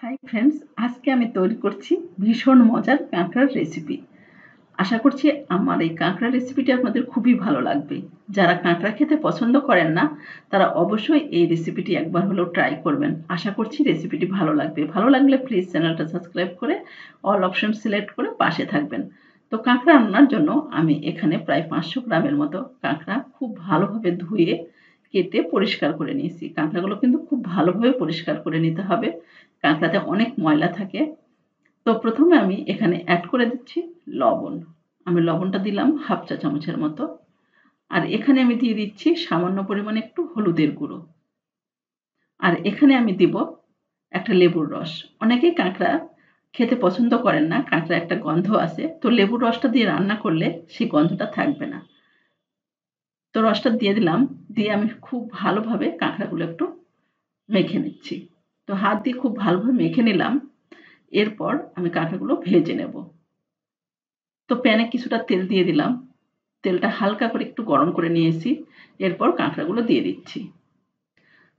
Hi friends, আজকে আমি তৈরি করছি ভীষণ মজার কাঁকড়ার রেসিপি। আশা করছি আমার এই কাঁকড়ার রেসিপিটি আপনাদের খুবই ভালো লাগবে। যারা কাঁকড়া খেতে পছন্দ করেন না তারা অবশ্যই এই রেসিপিটি একবার হলেও ট্রাই করবেন। আশা করছি রেসিপিটি ভালো লাগবে। ভালো লাগলে প্লিজ চ্যানেলটা সাবস্ক্রাইব করে অল অপশন সিলেক্ট করে পাশে থাকবেন। তো কাঁকড়া রান্নার জন্য আমি এখানে প্রায় 500 গ্রামের মতো কাঁকড়া খুব ভালোভাবে ধুয়ে কেটে পরিষ্কার করে নিয়েছি। কাঁকড়াগুলো কিন্তু খুব ভালোভাবে পরিষ্কার করে নিতে হবে। কাঁকড়াতে অনেক ময়লা থাকে। তো প্রথমে আমি এখানে অ্যাড করে দিচ্ছি লবণ। আমি লবণটা দিলাম হাফ চা চামচের মতো। আর এখানে আমি দিয়ে দিচ্ছি সামান্য পরিমাণে একটু হলুদের গুঁড়ো। আর এখানে আমি দিব একটা লেবুর রস। অনেকেই কাঁকড়া খেতে পছন্দ করেন না, কাঁকড়া একটা গন্ধ আছে। তো লেবুর রসটা দিয়ে রান্না করলে সেই গন্ধটা থাকবে না। তো রসটা দিয়ে দিলাম, দিয়ে আমি খুব ভালোভাবে কাঁকড়াগুলো একটু মেখে নিচ্ছি। তো হাত দিয়ে খুব ভালোভাবে মেখে নিলাম। এরপর আমি কাঁকড়াগুলো ভেজে নেব। তো প্যানে কিছুটা তেল দিয়ে দিলাম। তেলটা হালকা করে একটু গরম করে নিয়েছি। এরপর কাঁকড়াগুলো দিয়ে দিচ্ছি।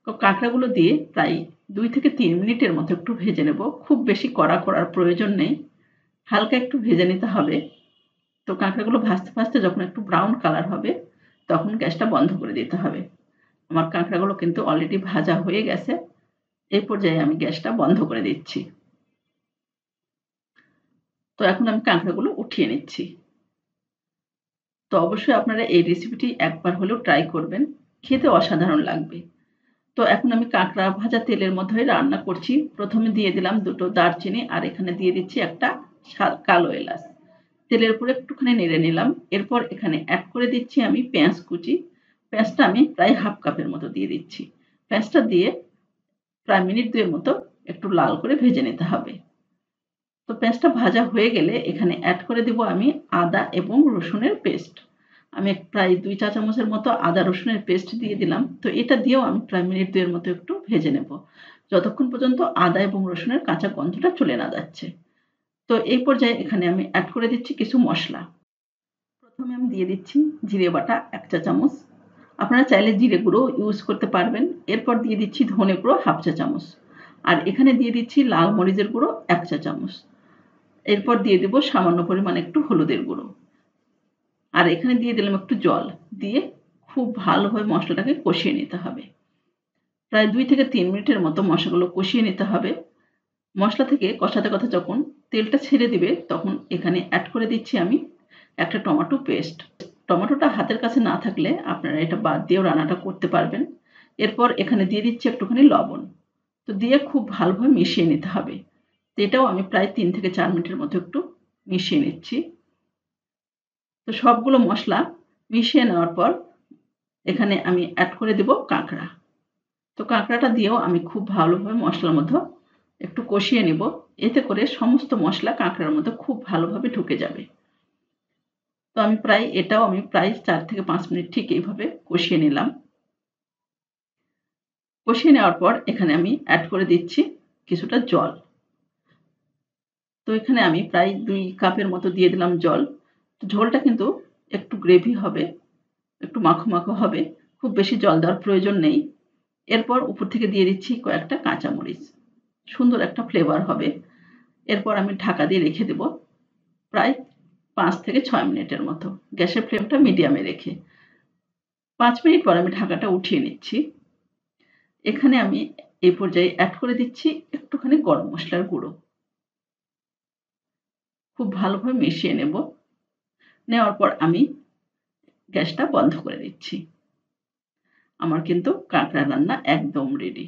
তো কাঁকড়াগুলো দিয়ে প্রায় 2 থেকে 3 মিনিটের মতো একটু ভেজে নেব। খুব বেশি কড়া করার প্রয়োজন নেই। হালকা একটু ভেজে নিতে হবে। তো কাঁকড়াগুলো ভাজতে ভাজতে যখন একটু ব্রাউন কালার হবে তখন গ্যাসটা বন্ধ করে দিতে হবে। আমার কাঁকড়াগুলো কিন্তু অলরেডি ভাজা হয়ে গেছে। এই পর্যায়ে আমি গ্যাসটা বন্ধ করে দিচ্ছি। তো এখন আমি কাঁকড়াগুলো উঠিয়ে নিচ্ছি। তো অবশ্যই আপনারা এই রেসিপিটি একবার হলেও ট্রাই করবেন। খেতে অসাধারণ লাগবে। তো এখন আমি কাঁকড়া ভাজা তেলের মধ্যে রান্না করছি। প্রথমে দিয়ে দিলাম 2 টো দারচিনি আর এখানে দিয়ে দিচ্ছি একটা কালো এলাচ। তেলের উপরে একটুখানি নেড়ে নিলাম। এরপর এখানে অ্যাড করে দিচ্ছি আমি পেঁয়াজ কুচি। পেঁয়াজটা আমি প্রায় হাফ কাপের মতো দিয়ে দিচ্ছি। পেঁয়াজটা দিয়ে প্রায় মিনিট 2 এর মতো একটু লাল করে ভেজে নিতে হবে। তো পেঁয়াজটা ভাজা হয়ে গেলে এখানে অ্যাড করে দিব আমি আদা এবং রসুনের পেস্ট। আমি প্রায় 2 চা চামচের মতো আদা রসুনের পেস্ট দিয়ে দিলাম। তো এটা দিয়েও আমি প্রায় মিনিট 2 এর মতো একটু ভেজে নেব। যতক্ষণ পর্যন্ত আদা এবং রসুনের কাঁচা গন্ধটা চলে না যাচ্ছে। তো এই পর্যায়ে এখানে আমি অ্যাড করে দিচ্ছি কিছু মসলা। প্রথমে আমি দিয়ে দিচ্ছি জিরে বাটা 1 চা চামচ। আপনারা চাইলে জিরে গুঁড়ো ইউজ করতে পারবেন। এরপর দিয়ে দিচ্ছি ধনে গুঁড়ো হাফ চা চামচ। আর এখানে দিয়ে দিচ্ছি লাল মরিচের গুঁড়ো 1 চা চামচ। এরপর দিয়ে দেব সামান্য পরিমাণে একটু হলুদের গুঁড়ো। আর এখানে দিয়ে দিলাম একটু জল। দিয়ে খুব ভালোভাবে মশলাটাকে কষিয়ে নিতে হবে। প্রায় 2 থেকে 3 মিনিটের মতো মশলাগুলো কষিয়ে নিতে হবে। মশলা থেকে কষাতে কষাতে যখন তেলটা ছেড়ে দিবে তখন এখানে অ্যাড করে দিচ্ছি আমি একটা টমেটো পেস্ট। টমেটোটা হাতের কাছে না থাকলে আপনারা এটা বাদ দিয়েও রান্নাটা করতে পারবেন। এরপর এখানে দিয়ে দিচ্ছি একটুখানি লবণ। তো দিয়ে খুব ভালোভাবে মিশিয়ে নিতে হবে। তো এটাও আমি প্রায় 3 থেকে 4 মিনিটের মতো একটু মিশিয়ে নিচ্ছি। তো সবগুলো মশলা মিশিয়ে নেওয়ার পর এখানে আমি অ্যাড করে দেব কাঁকড়া। তো কাঁকড়াটা দিয়েও আমি খুব ভালোভাবে মশলার মধ্যে একটু কষিয়ে নেব। এতে করে সমস্ত মশলা কাঁকড়ার মধ্যে খুব ভালোভাবে ঢুকে যাবে। তো এটাও আমি প্রায় 4 থেকে 5 মিনিট ঠিক এইভাবে কষিয়ে নিলাম। কষিয়ে নেওয়ার পর এখানে আমি অ্যাড করে দিচ্ছি কিছুটা জল। তো এখানে আমি প্রায় 2 কাপের মতো দিয়ে দিলাম জল। তো ঝোলটা কিন্তু একটু গ্রেভি হবে, একটু মাখো, মাখো হবে। খুব বেশি জল দেওয়ার প্রয়োজন নেই। এরপর উপর থেকে দিয়ে দিচ্ছি কয়েকটা কাঁচামরিচ। সুন্দর একটা ফ্লেভার হবে। এরপর আমি ঢাকা দিয়ে রেখে দেব প্রায় 5 থেকে 6 মিনিটের মতো। গ্যাসের ফ্লেমটা মিডিয়ামে রেখে। 5 মিনিট পর আমি ঢাকাটা উঠিয়ে নিচ্ছি। এখানে আমি এই পর্যায়ে অ্যাড করে দিচ্ছি একটুখানি গরম মসলার গুঁড়ো। খুব ভালোভাবে মিশিয়ে নেব। নেওয়ার পর আমি গ্যাসটা বন্ধ করে দিচ্ছি। আমার কিন্তু কাঁকড়া রান্না একদম রেডি।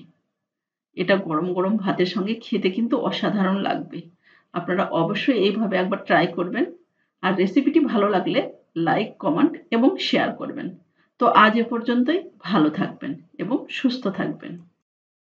এটা গরম, গরম ভাতের সঙ্গে খেতে কিন্তু অসাধারণ লাগবে। আপনারা অবশ্যই এইভাবে একবার ট্রাই করবেন। আর রেসিপিটি ভালো লাগলে লাইক, কমেন্ট এবং শেয়ার করবেন। তো আজ এ পর্যন্তই। ভালো থাকবেন এবং সুস্থ থাকবেন।